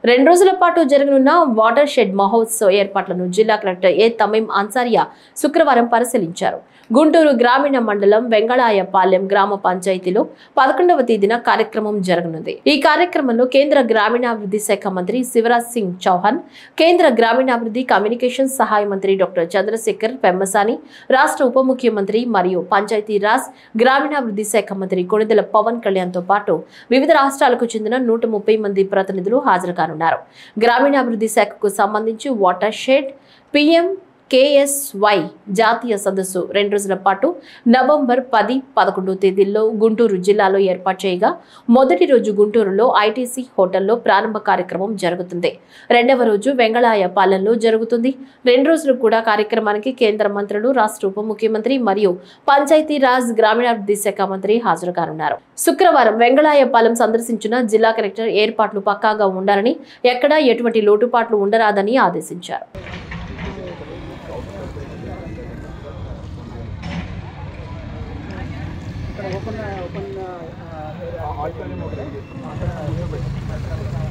2 రోజుల పాటు జరగనున్న వాటర్ షెడ్ మహోత్సవ్ ఏర్పాట్లను జిల్లా కలెక్టర్ ఏ తమీం అన్సారియా శుక్రవారం పరిశీలించారు. గుంటూరు గ్రామీణ మండలం వెంగళాయపాలెం గ్రామ పంచాయతీలో 11వ తేదీన కార్యక్రమం జరగనుంది. ఈ కార్యక్రమంలో కేంద్ర గ్రామీణాభివృద్ధి శాఖ మంత్రి శివరాజ్ సింగ్ చౌహాన్, కేంద్ర గ్రామీణాభివృద్ధి కమ్యూనికేషన్ సహాయ మంత్రి డాక్టర్ చంద్రశేఖర్ పెమ్మసాని, రాష్ట్ర ఉప ముఖ్యమంత్రి మరియు పంచాయతీరాజ్ గ్రామీణాభివృద్ధి శాఖ మంత్రి కొణిదెల పవన్ కళ్యాణ్ తో పాటు వివిధ రాష్ట్రాలకు చెందిన 130 మంది ప్రతినిధులు హాజరు కానున్నారు. గ్రామీణాభివృద్ధి శాఖకు సంబంధించి వాటర్ షెడ్ PMKSY జాతీయ సదస్సు 2 రోజుల పాటు నవంబర్ 10, 11 తేదీల్లో గుంటూరు జిల్లాలో ఏర్పాటు చేయగా మొదటి రోజు గుంటూరులో ITC హోటల్లో ప్రారంభ కార్యక్రమం జరుగుతుంది. రెండవ రోజు వెంగళాయపాలెంలో జరుగుతుంది. 2 రోజులు కూడా కార్యక్రమానికి కేంద్ర మంత్రులు, రాష్ట్ర ఉప ముఖ్యమంత్రి మరియు పంచాయతీరాజ్ గ్రామీణాభివృద్ధి శాఖ మంత్రి హాజరు కానున్నారు. శుక్రవారం వెంగళాయపాలెం సందర్శించిన జిల్లా కలెక్టర్ ఏర్పాట్లు పక్కాగా ఉండాలని, ఎక్కడా ఎటువంటి లోటుపాట్లు ఉండరాదని ఆదేశించారు. open